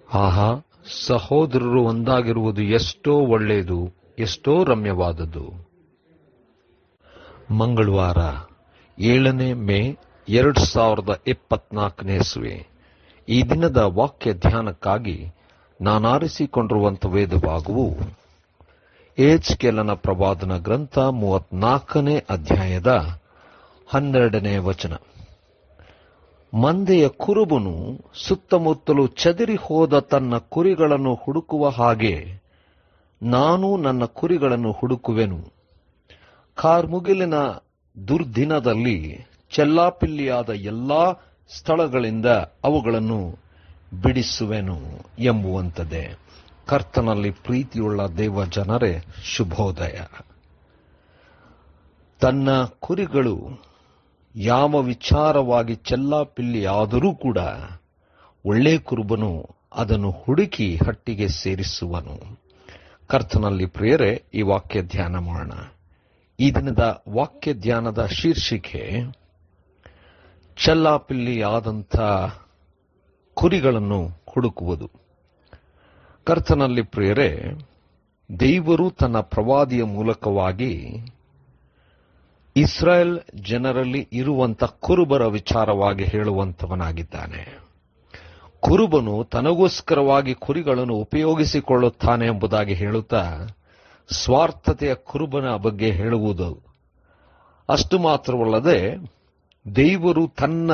ಆಹಾ, ಸಹೋದರರು ಒಂದಾಗಿರುವುದು ಎಷ್ಟೋ ಒಳ್ಳೆಯದು, ಎಷ್ಟೋ ರಮ್ಯವಾದದ್ದು. ಮಂಗಳವಾರ 7 ಮೇ 2024 ಇಸ್ವಿ. ಈ ದಿನದ ವಾಕ್ಯ ಧ್ಯಾನಕ್ಕಾಗಿ ನಾನಾರಿಸಿಕೊಂಡಿರುವಂಥ ವೇದಭಾಗವು ಯೆಹೆಜ್ಕೇಲನ ಪ್ರವಾದನ ಗ್ರಂಥ 34ನೇ ಅಧ್ಯಾಯದ 12ನೇ ವಚನ. ಮಂದೆಯ ಕುರುಬನು ಸುತ್ತಮುತ್ತಲು ಚದರಿ ಹೋದ ತನ್ನ ಕುರಿಗಳನ್ನು ಹುಡುಕುವ ಹಾಗೆ ನಾನು ನನ್ನ ಕುರಿಗಳನ್ನು ಹುಡುಕುವೆನು. ಕಾರ್ಮುಗಿಲಿನ ದುರ್ದಿನದಲ್ಲಿ ಚೆಲ್ಲಾಪಿಲ್ಲಿಯಾದ ಎಲ್ಲಾ ಸ್ಥಳಗಳಿಂದ ಅವುಗಳನ್ನು ಬಿಡಿಸುವೆನು ಎಂಬುವಂಥದ್ದೇ. ಕರ್ತನಲ್ಲಿ ಪ್ರೀತಿಯುಳ್ಳ ದೇವ ಜನರೇ, ಶುಭೋದಯ. ತನ್ನ ಕುರಿಗಳು ಯಾವ ವಿಚಾರವಾಗಿ ಚೆಲ್ಲಾಪಿಲ್ಲಿಯಾದರೂ ಕೂಡ ಒಳ್ಳೆ ಕುರುಬನು ಅದನ್ನು ಹುಡುಕಿ ಹಟ್ಟಿಗೆ ಸೇರಿಸುವನು. ಕರ್ತನಲ್ಲಿ ಪ್ರಿಯರೇ, ಈ ವಾಕ್ಯ ಧ್ಯಾನ ಮಾಡೋಣ. ಈ ದಿನದ ವಾಕ್ಯ ಧ್ಯಾನದ ಶೀರ್ಷಿಕೆ ಚೆಲ್ಲಾಪಿಲ್ಲಿಯಾದಂಥ ಕುರಿಗಳನ್ನು ಹುಡುಕುವುದು. ಕರ್ತನಲ್ಲಿ ಪ್ರಿಯರೇ, ದೇವರು ತನ್ನ ಪ್ರವಾದಿಯ ಮೂಲಕವಾಗಿ ಇಸ್ರಾಯೇಲ್ ಜನರಲ್ಲಿ ಇರುವಂಥ ಕುರುಬರ ವಿಚಾರವಾಗಿ ಹೇಳುವಂತವನಾಗಿದ್ದಾನೆ. ಕುರುಬನು ತನಗೋಸ್ಕರವಾಗಿ ಕುರಿಗಳನ್ನು ಉಪಯೋಗಿಸಿಕೊಳ್ಳುತ್ತಾನೆ ಎಂಬುದಾಗಿ ಹೇಳುತ್ತಾ ಸ್ವಾರ್ಥತೆಯ ಕುರುಬನ ಬಗ್ಗೆ ಹೇಳುವುದು. ಅಷ್ಟು ಮಾತ್ರವಲ್ಲದೆ, ದೇವರು ತನ್ನ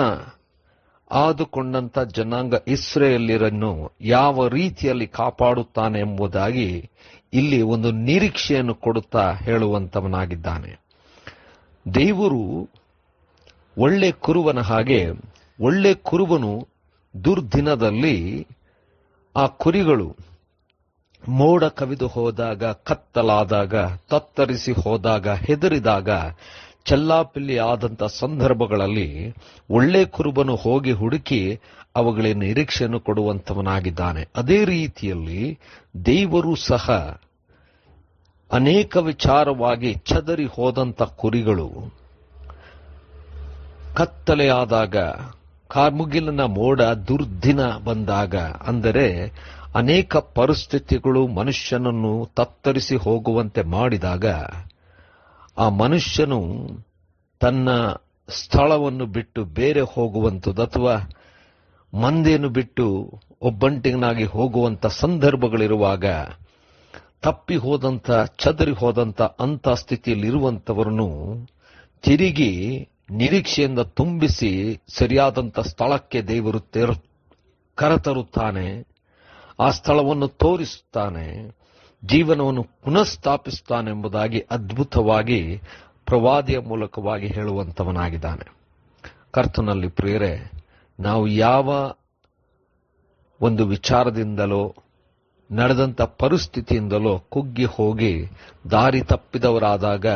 ಆದುಕೊಂಡಂಥ ಜನಾಂಗ ಇಸ್ರಾಯೇಲ್ಯರನ್ನು ಯಾವ ರೀತಿಯಲ್ಲಿ ಕಾಪಾಡುತ್ತಾನೆ ಎಂಬುದಾಗಿ ಇಲ್ಲಿ ಒಂದು ನಿರೀಕ್ಷೆಯನ್ನು ಕೊಡುತ್ತಾ ಹೇಳುವಂತವನಾಗಿದ್ದಾನೆ. ದೇವರು ಒಳ್ಳೆ ಕುರುಬನ ಹಾಗೆ, ಒಳ್ಳೆ ಕುರುಬನು ದುರ್ದಿನದಲ್ಲಿ ಆ ಕುರಿಗಳು ಮೋಡ ಕವಿದು ಹೋದಾಗ, ಕತ್ತಲಾದಾಗ, ತತ್ತರಿಸಿ ಹೋದಾಗ, ಹೆದರಿದಾಗ, ಚೆಲ್ಲಾಪಿಲ್ಲಿ ಆದಂಥ ಸಂದರ್ಭಗಳಲ್ಲಿ ಒಳ್ಳೆ ಕುರುಬನು ಹೋಗಿ ಹುಡುಕಿ ಅವುಗಳಿಗೆ ನಿರೀಕ್ಷೆಯನ್ನು ಕೊಡುವಂತವನಾಗಿದ್ದಾನೆ. ಅದೇ ರೀತಿಯಲ್ಲಿ ದೇವರು ಸಹ ಅನೇಕ ವಿಚಾರವಾಗಿ ಚದರಿ ಹೋದಂಥ ಕುರಿಗಳು ಕತ್ತಲೆಯಾದಾಗ, ಕಾರ್ಮುಗಿಲಿನ ಮೋಡ ದುರ್ದಿನ ಬಂದಾಗ, ಅಂದರೆ ಅನೇಕ ಪರಿಸ್ಥಿತಿಗಳು ಮನುಷ್ಯನನ್ನು ತತ್ತರಿಸಿ ಹೋಗುವಂತೆ ಮಾಡಿದಾಗ, ಆ ಮನುಷ್ಯನು ತನ್ನ ಸ್ಥಳವನ್ನು ಬಿಟ್ಟು ಬೇರೆ ಹೋಗುವಂಥದ್ದು ಅಥವಾ ಮಂದೆಯನ್ನು ಬಿಟ್ಟು ಒಬ್ಬಂಟಿಗನಾಗಿ ಹೋಗುವಂಥ ಸಂದರ್ಭಗಳಿರುವಾಗ, ತಪ್ಪಿ ಹೋದಂಥ, ಚದರಿ ಹೋದಂಥ ಅಂಥ ಸ್ಥಿತಿಯಲ್ಲಿರುವಂಥವರನ್ನು ತಿರುಗಿ ನಿರೀಕ್ಷೆಯಿಂದ ತುಂಬಿಸಿ ಸರಿಯಾದಂಥ ಸ್ಥಳಕ್ಕೆ ದೇವರು ಕರೆತರುತ್ತಾನೆ. ಆ ಸ್ಥಳವನ್ನು ತೋರಿಸುತ್ತಾನೆ, ಜೀವನವನ್ನು ಪುನಃಸ್ಥಾಪಿಸುತ್ತಾನೆಂಬುದಾಗಿ ಅದ್ಭುತವಾಗಿ ಪ್ರವಾದಿಯ ಮೂಲಕವಾಗಿ ಹೇಳುವಂತವನಾಗಿದ್ದಾನೆ. ಕರ್ತನಲ್ಲಿ ಪ್ರಿಯರೇ, ನಾವು ಯಾವ ಒಂದು ವಿಚಾರದಿಂದಲೋ ನಡೆದಂಥ ಪರಿಸ್ಥಿತಿಯಿಂದಲೋ ಕುಗ್ಗಿ ಹೋಗಿ ದಾರಿ ತಪ್ಪಿದವರಾದಾಗ,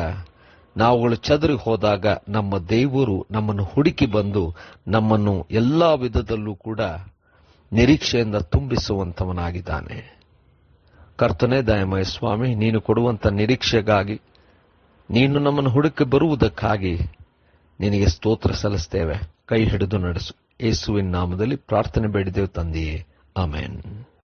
ನಾವುಗಳು ಚದರಿ ಹೋದಾಗ, ನಮ್ಮ ದೇವರು ನಮ್ಮನ್ನು ಹುಡುಕಿ ಬಂದು ನಮ್ಮನ್ನು ಎಲ್ಲಾ ವಿಧದಲ್ಲೂ ಕೂಡ ನಿರೀಕ್ಷೆಯಿಂದ ತುಂಬಿಸುವಂತವನಾಗಿದ್ದಾನೆ. ಕರ್ತನೇ ದಯಮಯ ಸ್ವಾಮಿ, ನೀನು ಕೊಡುವಂಥ ನಿರೀಕ್ಷೆಗಾಗಿ, ನೀನು ನಮ್ಮನ್ನು ಹುಡುಕಿ ಬರುವುದಕ್ಕಾಗಿ ನಿನಗೆ ಸ್ತೋತ್ರ ಸಲ್ಲಿಸ್ತೇವೆ. ಕೈ ಹಿಡಿದು ನಡೆಸು. ಯೇಸುವಿನ ನಾಮದಲ್ಲಿ ಪ್ರಾರ್ಥನೆ ಬೇಡಿದೆವು ತಂದೆಯೇ, ಆಮೆನ್.